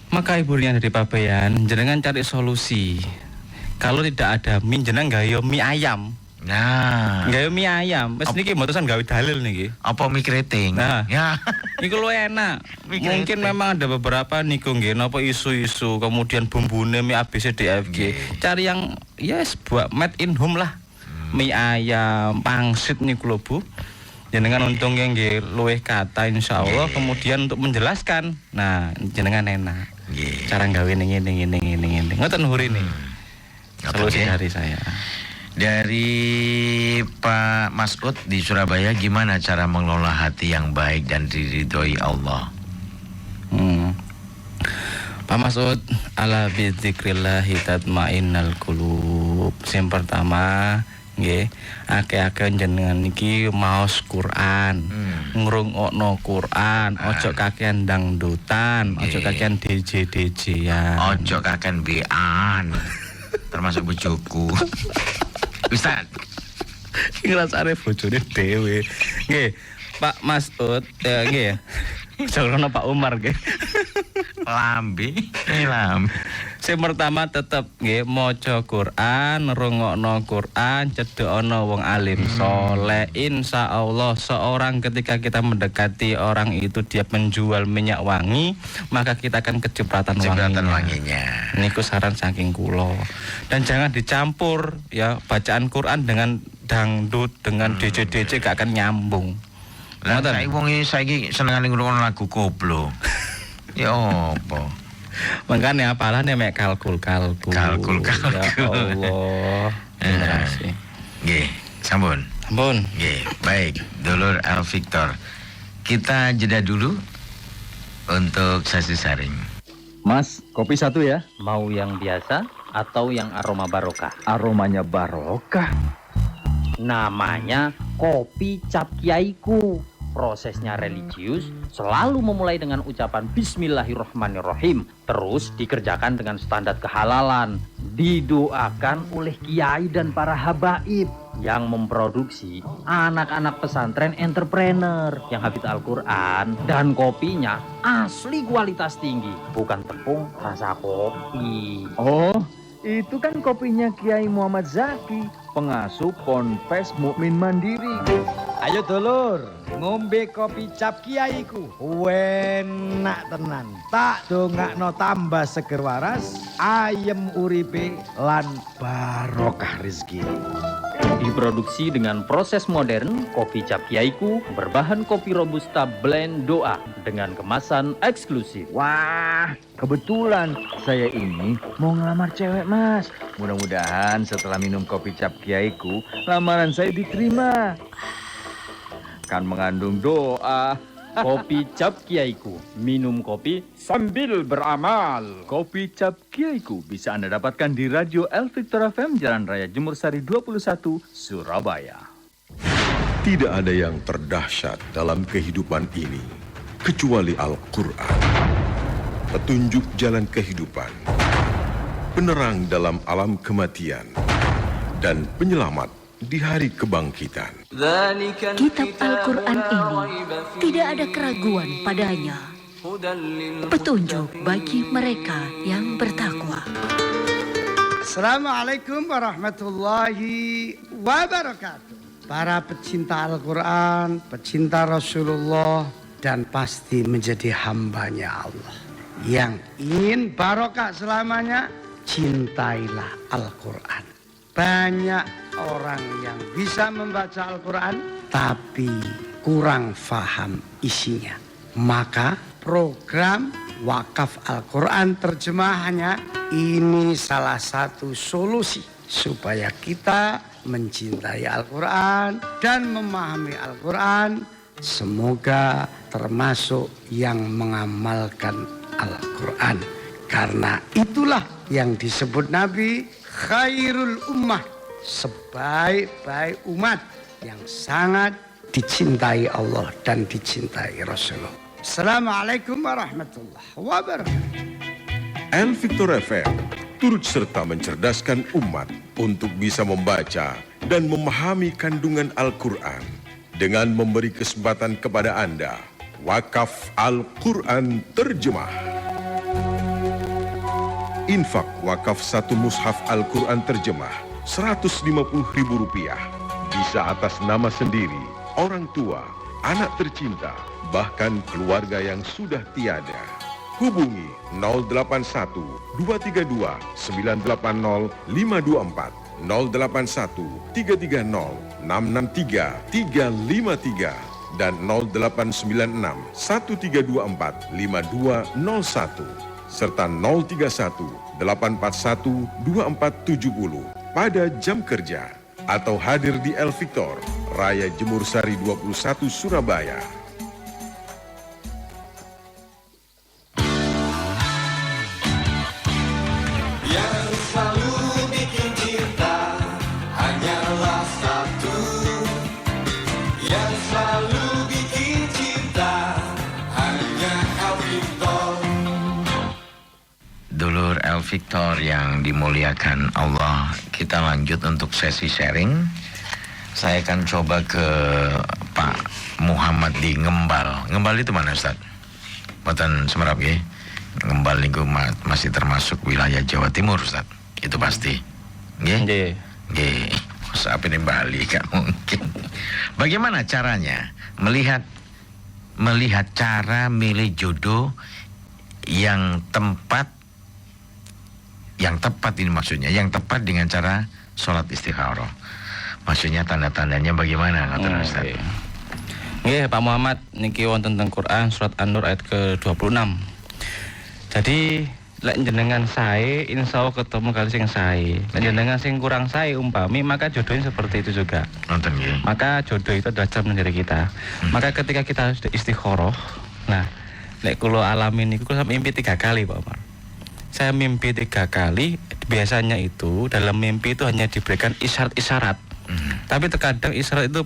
Maka Ibu Rini dari Pabean, jenengan cari solusi. Kalau tidak ada mie, jenengan gawe mie ayam. Nah, gawe mie ayam. Wis niki mboten gawe dalil niki. Apa mie keriting? Nah, ya. Iku lu enak. Mungkin memang ada beberapa niku nggih napa isu-isu, kemudian bumbune mie ABCDFG. Cari yang yes buat made in home lah. Mie ayam, pangsit niku lho Bu. jenengan untungnya nggih luwih kata insyaallah, kemudian untuk menjelaskan. Nah, jenengan enak. Cara gawe ngene. Ngoten hurine. Solusi dari saya. Dari Pak Mas'ud di Surabaya, gimana cara mengelola hati yang baik dan diridhoi Allah? Pak Mas'ud, ala bidzikrillah tatmainnal qulub. Sing pertama nggih, akeh-akeh jenengan iki maos Quran, ngrungokno Quran, ojo kakean dangdutan, ojo kakean DJ-DJ-an. Ojo kakean bean. Termasuk bojoku. Ustaz, ngrasane bojone dhewe. Nggih, Pak Mas'ud, nggih. Jalurna Pak Umar nggih. Lambe. Sing pertama tetep nggih maca Quran, ngrungokno Quran, cedhekno wong alim saleh. Insyaallah seorang ketika kita mendekati orang itu dia penjual minyak wangi, maka kita akan kecipratan wanginya. Niku saran saking kula. Dan jangan dicampur ya bacaan Quran dengan dangdut, dengan DJ-DJ gak akan nyambung. Lah saiki wong saiki senengane ngrungokno lagu koplo. Ya apa? Makanya apalane mek kalkul. Ya Allah. Nggih, sampun. Nggih, baik. Dulur Al Victor. Kita jeda dulu untuk sesi saring. Mas, kopi 1 ya. Mau yang biasa atau yang aroma barokah? Aromanya barokah. Namanya kopi cap kiaiku. Prosesnya religius, selalu memulai dengan ucapan Bismillahirrahmanirrahim, terus dikerjakan dengan standar kehalalan, didoakan oleh kiai dan para habaib yang memproduksi anak-anak pesantren entrepreneur yang hafid Al-Quran, dan kopinya asli kualitas tinggi, bukan tepung rasa kopi. Oh, itu kan kopinya Kiai Muhammad Zaki, pengasuh Ponpes Mukmin Mandiri. Ayo dulur, ngombe kopi cap kiaiku. Enak tenan. Tak dongakno tambah seger waras, ayem uripe lan barokah rezeki. Diproduksi dengan proses modern, kopi cap kiaiku berbahan kopi robusta blend doa dengan kemasan eksklusif. Wah, kebetulan saya ini mau ngelamar cewek, Mas. Mudah-mudahan setelah minum kopi cap kiaiku, lamaran saya diterima. Kan mengandung doa. Kopi cap kiaiku, minum kopi sambil beramal. Kopi cap kiaiku bisa Anda dapatkan di Radio El Victor FM, Jalan Raya Jemur Sari 21, Surabaya. Tidak ada yang terdahsyat dalam kehidupan ini kecuali Al-Quran. Petunjuk jalan kehidupan, penerang dalam alam kematian, dan penyelamat di hari kebangkitan. Kitab Al-Quran ini tidak ada keraguan padanya. Petunjuk bagi mereka yang bertakwa. Assalamualaikum warahmatullahi wabarakatuh. Para pecinta Al-Quran, pecinta Rasulullah, dan pasti menjadi hambanya Allah yang ingin barokah selamanya, cintailah Al-Quran. Banyak orang yang bisa membaca Al-Quran tapi kurang faham isinya. Maka program Wakaf Al-Quran terjemahannya ini salah satu solusi supaya kita mencintai Al-Quran dan memahami Al-Quran. Semoga termasuk yang mengamalkan Al-Quran. Karena itulah yang disebut Nabi khairul ummah, sebaik-baik umat yang sangat dicintai Allah dan dicintai Rasulullah. Assalamualaikum warahmatullahi wabarakatuh. El Victor FM turut serta mencerdaskan umat untuk bisa membaca dan memahami kandungan Al-Quran dengan memberi kesempatan kepada Anda Wakaf Al-Quran Terjemah. Infak wakaf 1 mushaf Al-Quran terjemah Rp150.000 bisa atas nama sendiri, orang tua, anak tercinta, bahkan keluarga yang sudah tiada. Hubungi 081 232 980 524, 081 330 663 353, dan 0896 1324 5201, serta 031 841 2470 pada jam kerja, atau hadir di El Victor, Raya Jemur Sari 21 Surabaya. Dulur El Victor yang dimuliakan Allah, kita lanjut untuk sesi sharing. Saya akan coba ke Pak Muhammad di Ngembal. Ngembal itu mana, Ustaz? Boten Semerap ya. Ngembal niku masih termasuk wilayah Jawa Timur, Ustaz. Itu pasti. Nggih? Nggih. Sampai di Bali kan mungkin. Bagaimana caranya melihat cara milih jodoh yang tepat ini maksudnya, yang tepat dengan cara sholat istikharah. Maksudnya tanda-tandanya bagaimana, kata Ustaz? Nggih, Pak Muhammad, niki wonten teng Quran surat An-Nur ayat ke-26. Jadi lek jenengan sae, insyaallah ketemu kali sing sae. Lek jenengan sing kurang sae umpami, maka jodohnya seperti itu juga. Nonton nggih. Maka jodoh itu adalah cermin dari kita. Maka ketika kita sudah istikharah, nah, lek kula alamin niku kula mimpi 3 kali, Pak Muhammad. Saya mimpi 3 kali, biasanya itu dalam mimpi itu hanya diberikan isyarat-isyarat. Tapi terkadang isyarat itu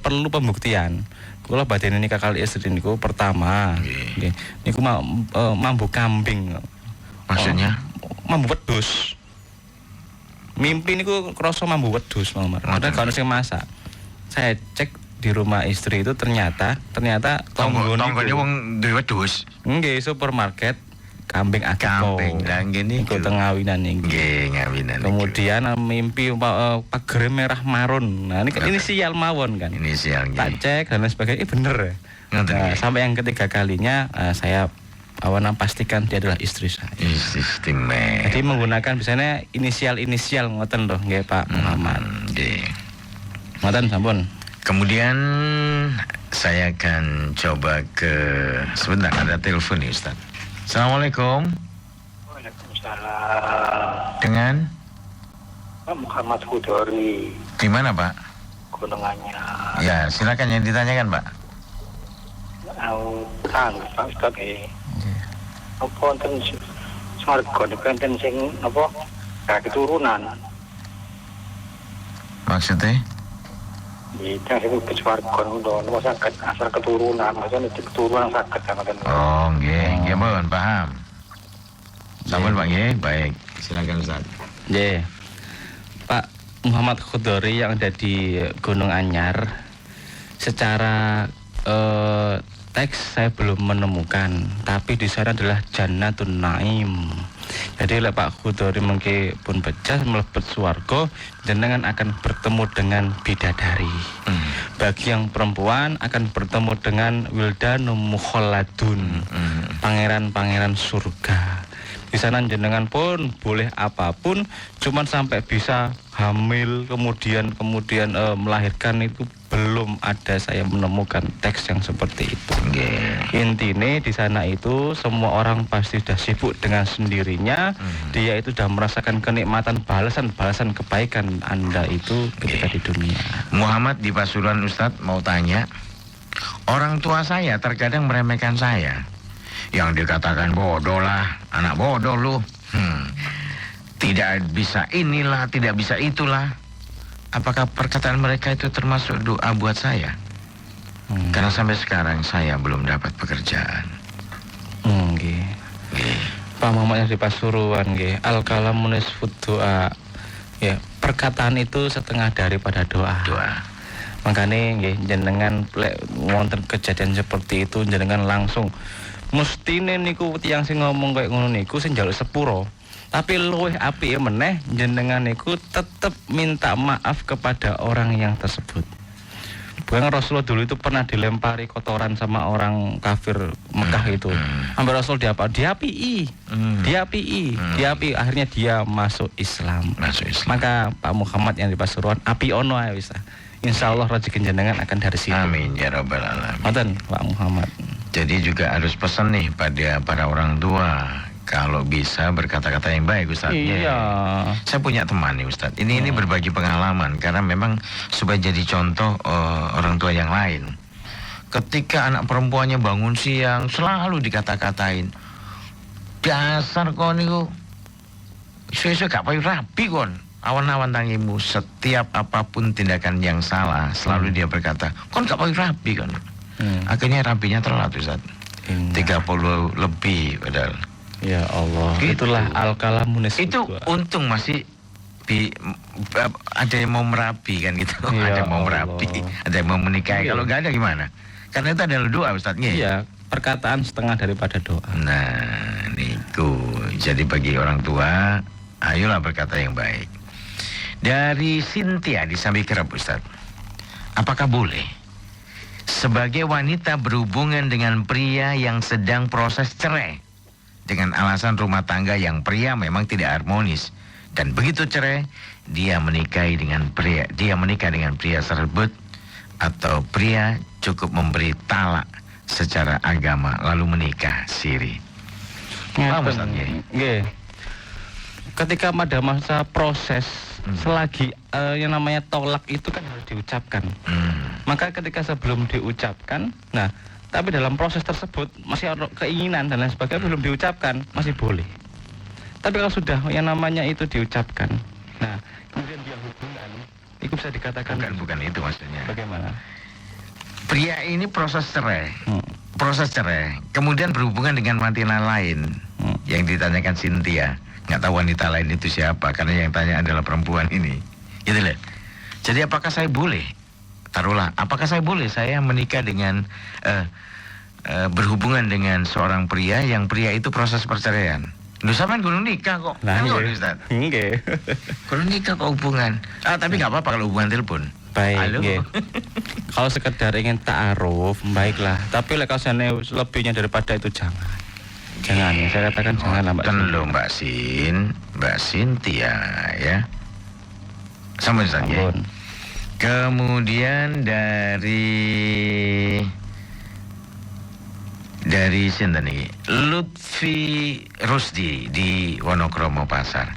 perlu pembuktian. Kula badene nikah kali istri niku pertama, nggih. Niku mambu kambing. Maksudnya? Mambu wedhus. Mimpi niku krasa mambu wedhus, Pak. Padahal kalau sing masak. Saya cek di rumah istri itu ternyata tonggone wong duwe wedhus. Nggih, supermarket kambing akiko. Kambing dan gini ikut ngawinan nih. Nggih, ngawinan. Kemudian mimpi pager merah marun. Nah, ini kan inisial mawon kan. Inisialnya. Tak cek dan lain sebagainya. Bener. Nah, sampai yang ketiga kalinya saya pastikan dia adalah istri saya. Istimewa. Jadi menggunakan misalnya inisial ngoten loh, nggih Pak Muhammad. Nggih. Ngoten sampun. Kemudian saya akan coba ke sebentar, ada telepon nih, Ustaz. Assalamualaikum. Waalaikumsalam. Dengan Pak Muhammad Hudori. di mana, Pak? Gunung Anyar. Ya, silakan yang ditanyakan, Pak. Pak Ustaz apa wonten swarga wonten sing apa keturunan. Maksudnya? Itu sing swarga ngono saged asal keturunan, maksudnya keturunan saged ngoten. Oh, nggih, mohon paham. Sampun, Pak nggih, baik. Silakan, Ustaz. Nggih. Pak Muhammad Hudori yang ada di Gunung Anyar, secara teks saya belum menemukan, tapi di sana adalah Jannatun Naim. Jadi lek Pak Hudori mengke pun becas mlebet swarga, jenengan akan bertemu dengan bidadari. Bagi yang perempuan akan bertemu dengan wildanum mukhalladun, pangeran-pangeran surga. Di sana jenengan pun boleh apapun, cuman sampai bisa hamil kemudian melahirkan itu belum ada saya menemukan teks yang seperti itu. Intinya di sana itu semua orang pasti sudah sibuk dengan sendirinya. Dia itu sudah merasakan kenikmatan balasan kebaikan Anda itu ketika di dunia. Muhammad di Pasuruan, Ustadz mau tanya, orang tua saya terkadang meremehkan saya. Yang dikatakan bodoh lah, anak bodoh lu. Tidak bisa inilah, tidak bisa itulah. Apakah perkataan mereka itu termasuk doa buat saya? Karena sampai sekarang saya belum dapat pekerjaan. Pak Muhammad yang di Pasuruan, al-kalamu nisfud doa. Ya, perkataan itu setengah daripada doa. Makanya jenengan wonten kejadian seperti itu, jenengan langsung mestine niku tiyang sing ngomong kayak ngono niku sing njaluk sepuro. Tapi luwih apike meneh jenengan niku tetep minta maaf kepada orang yang tersebut. Bukan Rasulullah dulu itu pernah dilempari kotoran sama orang kafir Mekah itu. Sampai Rasul diapi, akhirnya dia masuk Islam. Maka Pak Muhammad yang di Pasuruan api ono ya bisa. Insya Allah rezeki jenengan akan dari situ. Amin ya rabbal alamin. Ngoten Pak Muhammad. Jadi juga harus pesan nih pada para orang tua, kalau bisa berkata-kata yang baik Ustaz. Iya. Saya punya teman nih Ustaz. Ini berbagi pengalaman karena memang supaya jadi contoh orang tua yang lain. Ketika anak perempuannya bangun siang selalu dikata-katain, dasar kau niku sesuai gak payu rapi kon. Awan-awan tangimu. Setiap apapun tindakan yang salah selalu dia berkata, kon gak payu rapi kon. Akhirnya rapinya telat Ustaz. 30 lebih padahal. Ya Allah, gitu. Itulah al-kalamun. Itu untung masih ada yang mau merapi kan gitu. Ya ada yang mau merapi, ada yang mau menikahi. Kalau nggak ada gimana? Karena itu adalah doa Ustaznya. Iya, perkataan setengah daripada doa. Nah, niku. Jadi bagi orang tua, ayolah berkata yang baik. Dari Cynthia di Sambikerep Ustaz. Apakah boleh sebagai wanita berhubungan dengan pria yang sedang proses cerai dengan alasan rumah tangga yang pria memang tidak harmonis, dan begitu cerai dia menikah dengan pria tersebut, atau pria cukup memberi talak secara agama lalu menikah siri? Paham Ustaz? Nggih. Ketika pada masa proses selagi yang namanya tolak itu kan harus diucapkan. Maka ketika sebelum diucapkan, nah tapi dalam proses tersebut masih ada keinginan dan lain sebagainya belum diucapkan, masih boleh. Tapi kalau sudah yang namanya itu diucapkan, nah kemudian dia hubungan, itu bisa dikatakan bukan itu maksudnya. Bagaimana? Pria ini proses cerai, kemudian berhubungan dengan wanita lain yang ditanyakan Cynthia. Nggak tahu wanita lain itu siapa, karena yang tanya adalah perempuan ini. Gitu loh. Jadi apakah saya boleh? Taruhlah, apakah saya boleh saya menikah dengan berhubungan dengan seorang pria yang pria itu proses perceraian? Lu sampean kudu nikah kok. Nah, Ustaz. Nggih. Kudu nikah kok hubungan. Tapi nggak apa-apa kalau hubungan telepon. Baik, nggih. Kalau sekedar ingin ta'aruf, baiklah. Tapi kalau sana lebihnya daripada itu jangan. Jangan, saya katakan jangan lah Mbak. Tentu Mbak Cynthia ya. Sama saja. Kemudian dari sinten iki? Lutfi Rusdi di Wonokromo Pasar.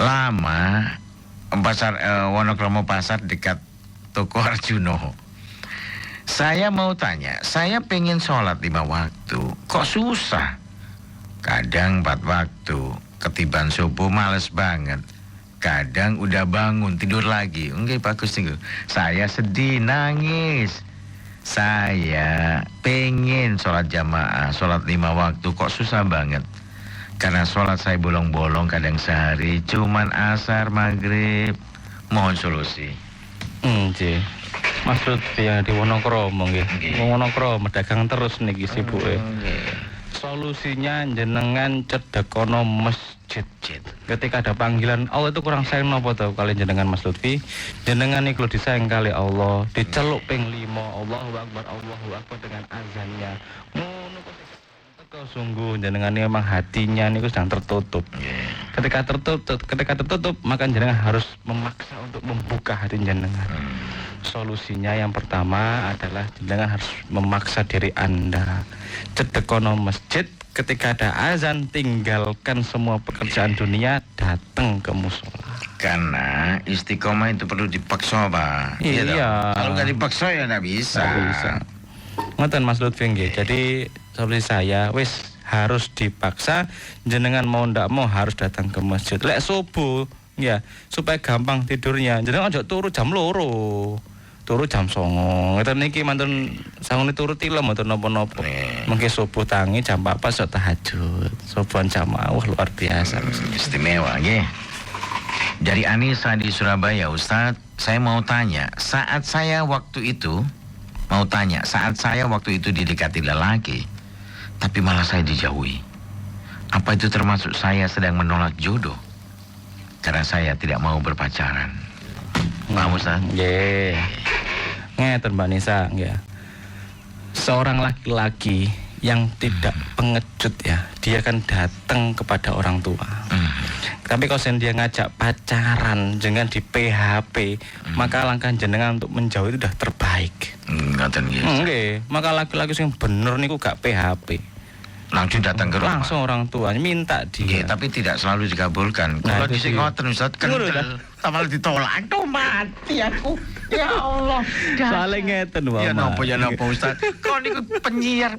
Lama pasar Wonokromo Pasar dekat Toko Arjuno. Saya mau tanya, saya pengen sholat 5 waktu, kok susah? Kadang 4 waktu, ketiban subuh males banget. Kadang udah bangun tidur lagi. Enggak bagus nih. Saya sedih nangis. Saya pengen sholat jamaah, sholat 5 waktu, kok susah banget. Karena sholat saya bolong-bolong kadang sehari, cuman asar maghrib. Mohon solusi. Mas Lutfi yang di Wonokromo nggih. Wonokromo dagang terus niki sibuke. Solusinya jenengan cedekono masjid. Ketika ada panggilan Allah itu kurang sayang napa to kali jenengan Mas Lutfi? Jenengan niku disayang kali Allah, diceluk ping 5 Allahu Akbar dengan azannya. Ngono kok sungguh jenengan memang hatinya niku sedang tertutup. Ketika tertutup maka jenengan harus memaksa untuk membuka hati jenengan. Solusinya yang pertama adalah jenengan harus memaksa diri Anda cedekono masjid, ketika ada azan tinggalkan semua pekerjaan dunia, datang ke musola. Karena istiqomah itu perlu dipaksa Pak. Iya. Kalau nggak dipaksa ya nggak bisa. Ngoten Mas Lutfi nggih. Jadi solusi saya harus dipaksa, jenengan mau ndak mau harus datang ke masjid. Lek subuh ya supaya gampang tidurnya. Jenengan aja turu jam 2. Turu jam 09.00. Ngeten niki mantun sangune turu tilem mboten napa-napa. Mengke subuh tangi jam 4 sok tahajud. Subuhan jamaah luar biasa. Istimewa nggih. Dari Anissa di Surabaya, Ustadz, saya mau tanya, saat saya waktu itu didekati lelaki, tapi malah saya dijauhi. Apa itu termasuk saya sedang menolak jodoh? Karena saya tidak mau berpacaran. Paham Ustaz? Ngeten Mbak Nisa ya. Seorang laki-laki yang tidak pengecut ya, dia akan datang kepada orang tua. Tapi kalau dia ngajak pacaran jangan di PHP, maka langkah jenengan untuk menjauh itu sudah terbaik. Ngoten nggih. Nggih, maka laki-laki sing bener niku gak PHP. Langsung datang ke rumah. Langsung orang tuanya minta dia. Tapi tidak selalu dikabulkan. Nah, Kalau dhisik ngoten Ustaz kendel, malah ditolak. Aduh mati aku. Ya Allah. Soalnya ngeten Pak. Ya napa Ustaz. Kok niku penyiar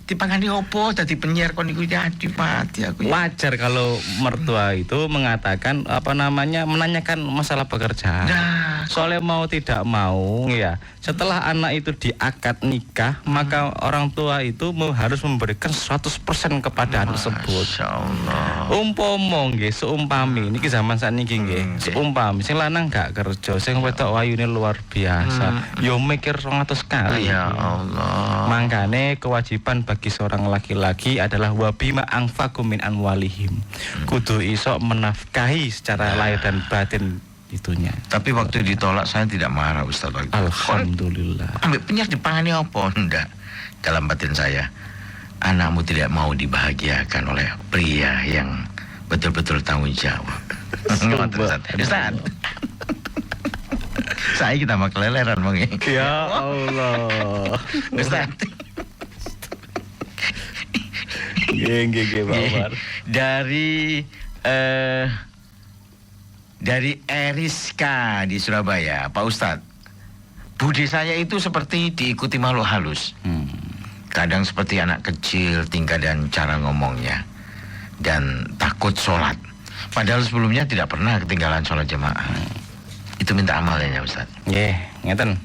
dipangani opo dadi penyiar kok niku jadi mati aku. Wajar kalau mertua itu mengatakan menanyakan masalah pekerjaan. Nah, soalnya mau tidak mau ya, setelah anak itu diakad nikah, maka orang tua itu harus memberikan 100% kepada anak tersebut. Masyaallah. Umpama nggih, seumpami niki zaman sakniki nggih, seumpami sing lanang gak kerja, sing wedok wayune luar biasa, yo mikir 200 kali. Ya Allah. Makanya kewajiban bagi seorang laki-laki adalah wabima anfaqu min anwalihim. Kudu iso menafkahi secara lahir dan batin itunya. Tapi waktu ditolak saya tidak marah Ustaz. Alhamdulillah. Ambil penyiar dipangani apa? Enggak. Dalam batin saya, anakmu tidak mau dibahagiakan oleh pria yang betul-betul tanggung jawab. Ustaz. Saya kita mah keleleran Bang. Ya Allah. Ustaz. Geng Pak Umar. Dari Eriska di Surabaya, Pak Ustadz. Budi saya itu seperti diikuti makhluk halus. Kadang seperti anak kecil tingkah dan cara ngomongnya. Dan takut sholat. Padahal sebelumnya tidak pernah ketinggalan sholat jemaah. Itu minta amalnya Ustadz. Ngeten.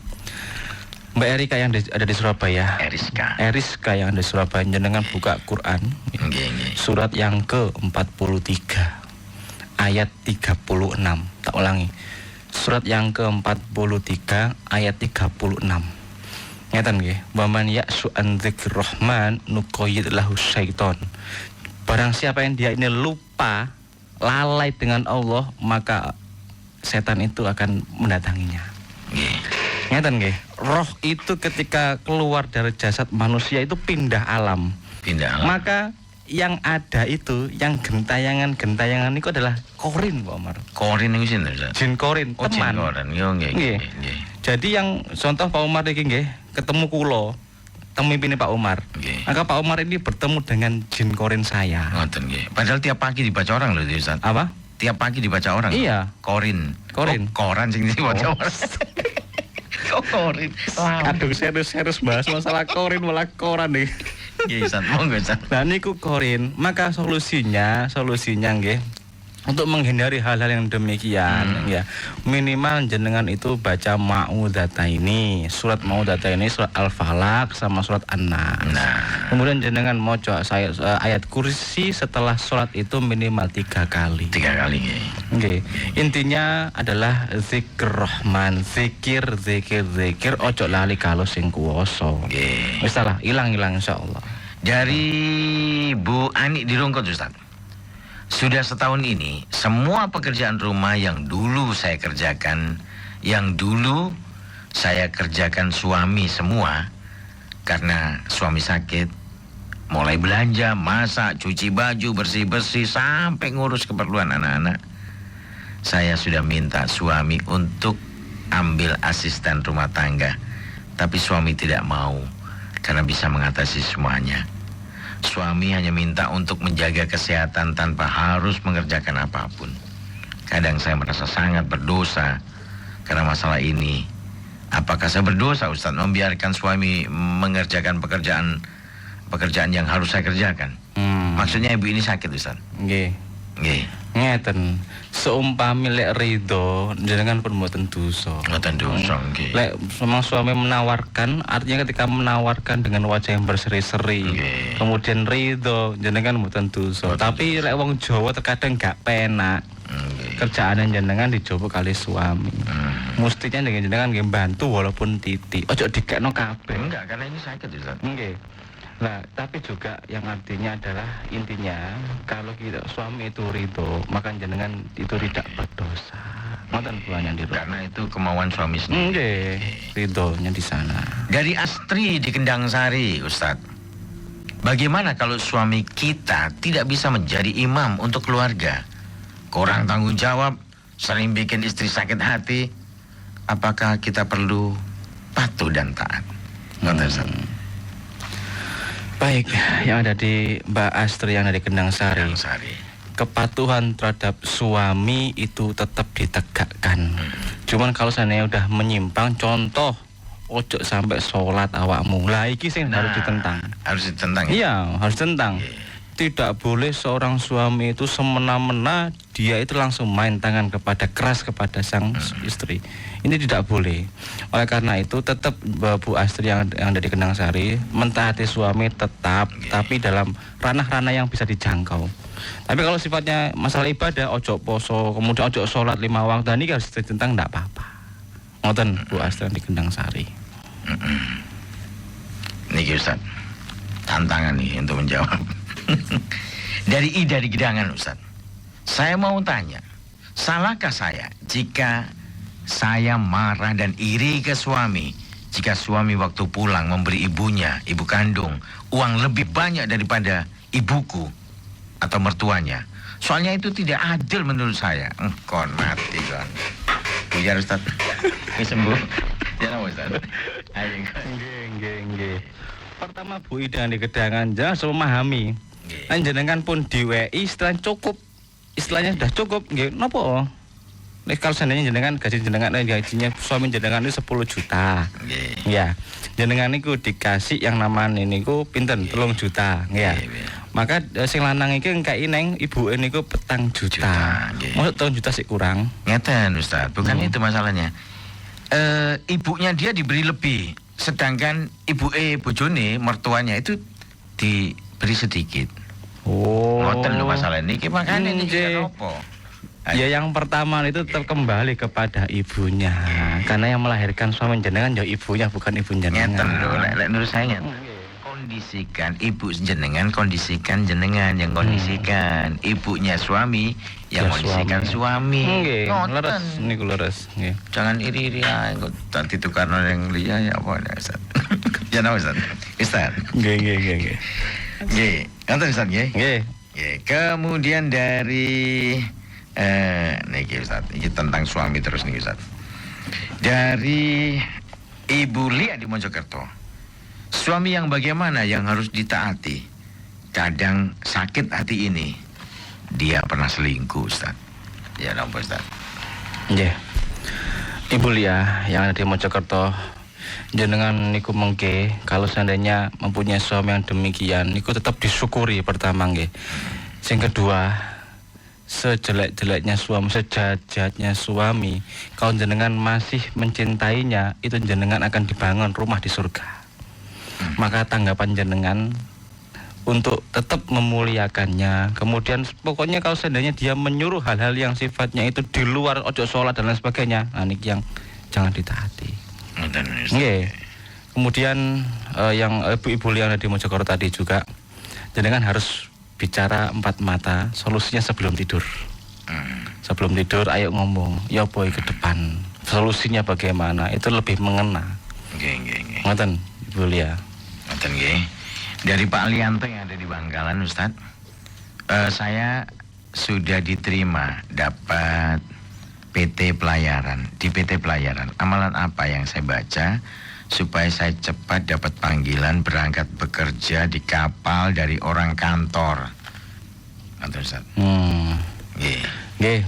Mbak Erika yang ada di Surabaya. Eriska yang ada di Surabaya, jenengan buka Quran. Surat yang ke-43 ayat 36. Tak ulangi. Surat yang ke-43 ayat 36. Ngeten nggih, "Waman ya'su an dzikrahman nuqayyid lahu syaiton." Barang siapa yang dia ini lupa, lalai dengan Allah, maka setan itu akan mendatanginya. Ngeten nggih, roh itu ketika keluar dari jasad manusia itu pindah alam. Maka yang ada itu, yang gentayangan itu adalah korin, Pak Umar. Korin itu sinten, Jin korin, teman. Jin korin, yo nggih. Jadi yang contoh Pak Umar iki nggih, ketemu kula, pemimpinnya Pak Umar. Maka Pak Umar ini bertemu dengan jin korin saya. Ngoten nggih. Padahal tiap pagi dibaca orang loh, Ustaz. Apa? Tiap pagi dibaca orang. Iya. Korin. Koran sing dibaca orang. Korin. Aduh, serius bahas masalah korin malah koran nih. Iya, Ustaz, monggo Ustaz. Nah niku korin, maka solusinya nggih, untuk menghindari hal-hal yang demikian ya, minimal jenengan itu baca Ma'udataini, surat Ma'udataini, surat Al-Falaq sama surat An-Nas. Kemudian jenengan maca ayat kursi setelah sholat itu minimal 3 kali. 3 kali nggih. Intinya adalah zikir Rahman, zikir ojo lali kalau sing kuwasa. Nggih. Wis lah, ilang insyaallah. Dari Bu Ani di Rungkut Ustaz. Sudah setahun ini, semua pekerjaan rumah yang dulu saya kerjakan, suami semua, karena suami sakit, mulai belanja, masak, cuci baju, bersih-bersih, sampai ngurus keperluan anak-anak. Saya sudah minta suami untuk ambil asisten rumah tangga, tapi suami tidak mau, karena bisa mengatasi semuanya. Suami hanya minta untuk menjaga kesehatan tanpa harus mengerjakan apapun. Kadang saya merasa sangat berdosa karena masalah ini. Apakah saya berdosa Ustaz membiarkan suami mengerjakan pekerjaan yang harus saya kerjakan? Maksudnya ibu ini sakit Ustaz? Nggih. Ngeten, seumpami lek ridho jenengan pun mboten dosa. Mboten dosa nggih. Lek memang suami menawarkan, artinya ketika menawarkan dengan wajah yang berseri-seri, kemudian ridho jenengan mboten dosa. Tapi lek wong Jawa terkadang gak penak. Kerjaan jenengan dicoba kali suami. Mestinya jenengan nggih bantu walaupun titik. Ojo dikekno kabeh. Enggak, karena ini sakit Ustaz. Nggih. Nah, tapi juga yang artinya adalah intinya kalau kita suami itu ridho, maka jenengan itu tidak berdosa. Ngoten kula nyandi. Karena itu kemauan suami sendiri. Nggih, ridhonya di sana. Dari Astri di Kendang Sari, Ustadz. Bagaimana kalau suami kita tidak bisa menjadi imam untuk keluarga? Kurang tanggung jawab, sering bikin istri sakit hati. Apakah kita perlu patuh dan taat? Baik, yang ada di Mbak Astri yang ada di Kendang Sari. Kepatuhan terhadap suami itu tetap ditegakkan. Cuman kalau seandainya udah menyimpang, contoh ojo sampai sholat awakmu, lah iki sing harus ditentang. Harus ditentang. Iya, harus ditentang. Tidak boleh seorang suami itu semena-mena dia itu langsung main tangan keras kepada sang istri. Ini tidak boleh. Oleh karena itu tetap Bu Astri yang ada di Kendang Sari mentaati suami tetap, tapi dalam ranah-ranah yang bisa dijangkau. Tapi kalau sifatnya masalah ibadah, ojo poso, kemudian ojo sholat 5 waktu, ini harus ditentang, tidak apa-apa. Ngoten Bu Astri di Kendang Sari. Niki Ustaz, tantangan nih untuk menjawab. Dari Ida di Gedangan, Ustaz. Saya mau tanya, salahkah saya jika saya marah dan iri ke suami jika suami waktu pulang memberi ibunya, ibu kandung, uang lebih banyak daripada ibuku atau mertuanya? Soalnya itu tidak adil menurut saya. Kon mati kon. Bujar Ustaz. Ini sembuh. Ya Ustaz. Ayo. Nggih. Pertama Bu Ida di Gedangan jangan selalu memahami. Jenengan pun di WI istilahnya cukup. Istilahnya sudah cukup nggih. Napa? Nek kalau seandainya jenengan gajinya suami jenengan itu 10 juta. Ya. Jenengan niku dikasih yang namanya niku pinten 3 juta, ya. Maka sing lanang iki engkei neng ibuke niku 4 juta. Maksud 3 juta sih kurang. Ngeten Ustaz, bukan itu masalahnya. Ibunya dia diberi lebih, sedangkan ibuke bojone mertuanya itu diberi sedikit. Ngoten lho masalah niki, makane niki apa? Ya yang pertama itu tetap kembali kepada ibunya. Karena yang melahirkan suami jenengan ya ibunya, bukan ibu jenengan. Ngeten lho, lek menurut saya kondisikan ibu jenengan, kondisikan jenengan yang kondisikan. Ibunya suami yang kondisikan suami. Nggih, leres niku leres, nggih. Jangan iri-iri ae kok tak ditukar yang liya ya apa ya Ustaz. Ya napa Ustaz? Ustaz. Nggih. Nggih, ngoten Ustaz nggih. Nggih. Kemudian dari niki Ustaz, ini tentang suami terus nih Ustaz. Dari Ibu Lia di Mojokerto. Suami yang bagaimana yang harus ditaati? Kadang sakit hati ini. Dia pernah selingkuh Ustaz. Ya napa Ustaz? Nggih. Ibu Lia yang ada di Mojokerto, jenengan niku mengke kalau seandainya mempunyai suami yang demikian niku tetap disyukuri pertama nggih. Yang kedua, sejelek-jeleknya suami, sejahat-jahatnya suami, kalau jenengan masih mencintainya, itu jenengan akan dibangun rumah di surga. Maka tanggapan jenengan untuk tetap memuliakannya. Kemudian pokoknya kalau seandainya dia menyuruh hal-hal yang sifatnya itu di luar ojo sholat dan lain sebagainya, nah ini yang jangan ditaati. Nggih. Kemudian yang ibu-ibu yang ada di Mojokerto tadi juga, jenengan harus bicara 4 mata, solusinya sebelum tidur. Sebelum tidur ayo ngomong, ya boy ke depan. Solusinya bagaimana? Itu lebih mengena. Nggih. Ngoten, Ibu Lia. Ngoten nggih. Dari Pak Alianto yang ada di Bangkalan Ustaz. Saya sudah diterima dapat PT Pelayaran. Di PT Pelayaran, amalan apa yang saya baca supaya saya cepat dapat panggilan berangkat bekerja di kapal dari orang kantor? Ngoten Ustaz. Nggih.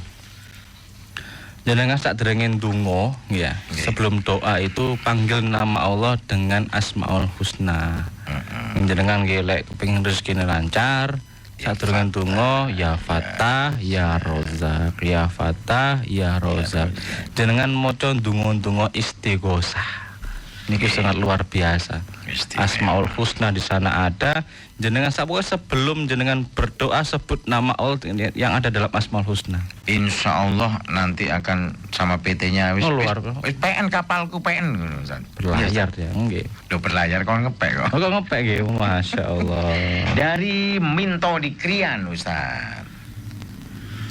Jenengan sak derengin donga ya. Sebelum doa itu panggil nama Allah dengan Asmaul Husna. Jenengan nggih lek kepengin rezekine lancar, sak derengin donga ya Fatah ya Rozak, ya Fatah ya Rozak. Jenengan maca donga-donga istighosah. Ini sangat luar biasa. Asmaul Husna di sana ada. Jenengan sebelum jenengan berdoa sebut nama Allah yang ada dalam Asmaul Husna. Insya Allah nanti akan sama PT-nya wis PN kapalku PN berlayar ya nggih. Lho berlayar kok ngepek kok. Kok ngepek nggih, Masya Allah. Dari Minto di Krian Ustaz.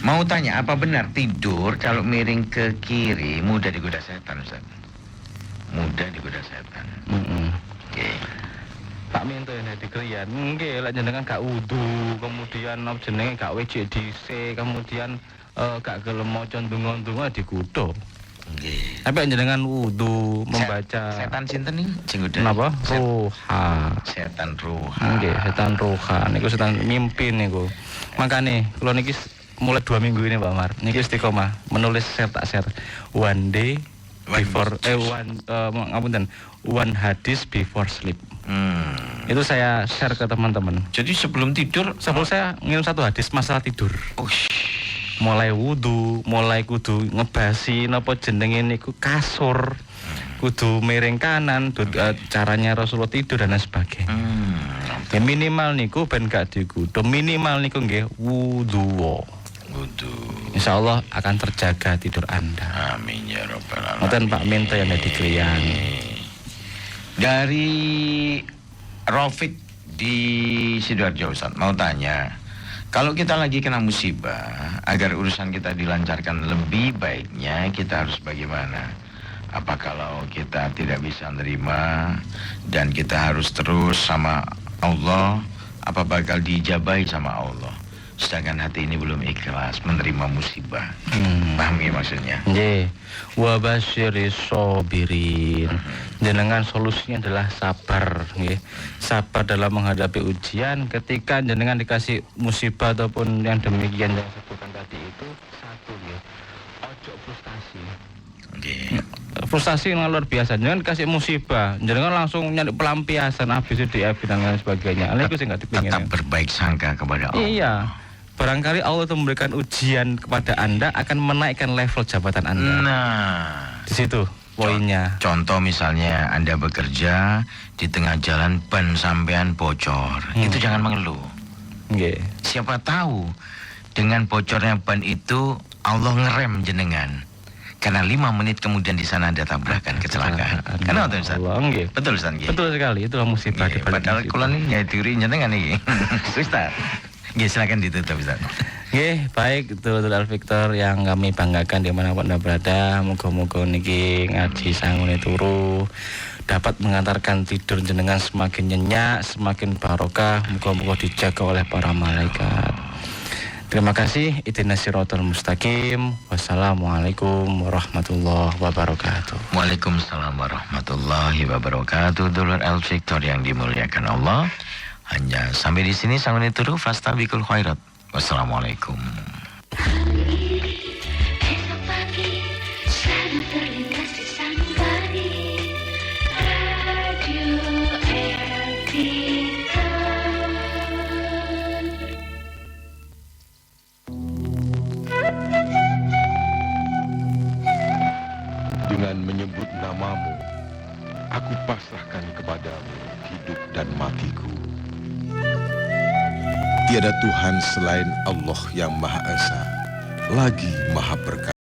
Mau tanya, apa benar tidur kalau miring ke kiri mudah digoda setan, Ustaz? Mudah digoda setan. Oke. Pak Minto yang dikrian, nggih, lek jenengan gak wudu, kemudian jenenge gak wejik dhisik, kemudian gak gelem maca ndonga-ndonga dikutuk. Nggih. Tapi jenengan wudu membaca Setan sinten nih? Sing goda. napa? Roha. Setan roha. Nggih, setan roha niku setan mimpi niku. Makane kula niki mulai 2 minggu ini Pak Mar, niki istiqomah menulis share one day before one hadis before sleep. Itu saya share ke teman-teman. Jadi sebelum tidur, saya ngirim 1 hadis masalah tidur. Mulai wudu, mulai kudu ngebasi napa jenenge niku kasur, kudu miring kanan, caranya Rasulullah tidur dan lain sebagainya. Ya minimal niku ben gak dikudu, minimal niku nggih wudu. Insyaallah akan terjaga tidur Anda. Amin ya rabbal alamin. Ngoten Pak Minto yang dikrian. Dari Rafiq di Sidoarjo, Ustaz, mau tanya, kalau kita lagi kena musibah, agar urusan kita dilancarkan lebih baiknya kita harus bagaimana? Apa kalau kita tidak bisa menerima dan kita harus terus sama Allah, apa bakal dijabahi sama Allah? Sedangkan hati ini belum ikhlas menerima musibah. Paham ya maksudnya? Nggih. Wa basyiris sabirin. Jenengan solusinya adalah sabar, nggih. Sabar dalam menghadapi ujian. Ketika jenengan dikasih musibah ataupun yang demikian yang sebutkan tadi itu, satu ya, ojo frustasi. Nggih. Frustasi yang luar biasa. Jangan dikasih musibah, jangan langsung nyari pelampiasan ABCDF dan lain sebagainya. Itu sih nggak dipingin. Tetap berbaik sangka kepada Allah. Iya. Barangkali Allah itu memberikan ujian kepada Anda akan menaikkan level jabatan Anda. Nah, di situ poinnya. Contoh misalnya Anda bekerja di tengah jalan ban sampean bocor, itu jangan mengeluh. Nggih. Siapa tahu dengan bocornya ban itu Allah ngerem jenengan. Karena 5 menit kemudian di sana ada tabrakan, kecelakaan. Karena itu Ustaz. Betul Ustaz. Betul sekali, itulah musibah di balik. Padahal kula ini nyai teori jenengan iki. Ustaz. Nggih, silakan ditutup Ustaz. Nggih, baik, itu Al Victor yang kami banggakan dimanapun Anda berada. Moga-moga niki ngaji sangune turu dapat mengantarkan tidur jenengan semakin nyenyak, semakin barokah. Moga-moga dijaga oleh para malaikat. Terima kasih. Ihdinas siratal mustaqim. Wassalamualaikum warahmatullahi wabarakatuh. Waalaikumsalam warahmatullahi wabarakatuh. Dulur Al Victor yang dimuliakan Allah. Hanya sampai di sini sangune turu fastabiqul khairat. Wassalamualaikum. Esok pagi selalu terlintas di sanubari Radio Etika. Dengan menyebut namamu, aku pasrahkan kepadamu hidup dan matiku. Tiada Tuhan selain Allah yang Maha Esa, lagi Maha Perkasa.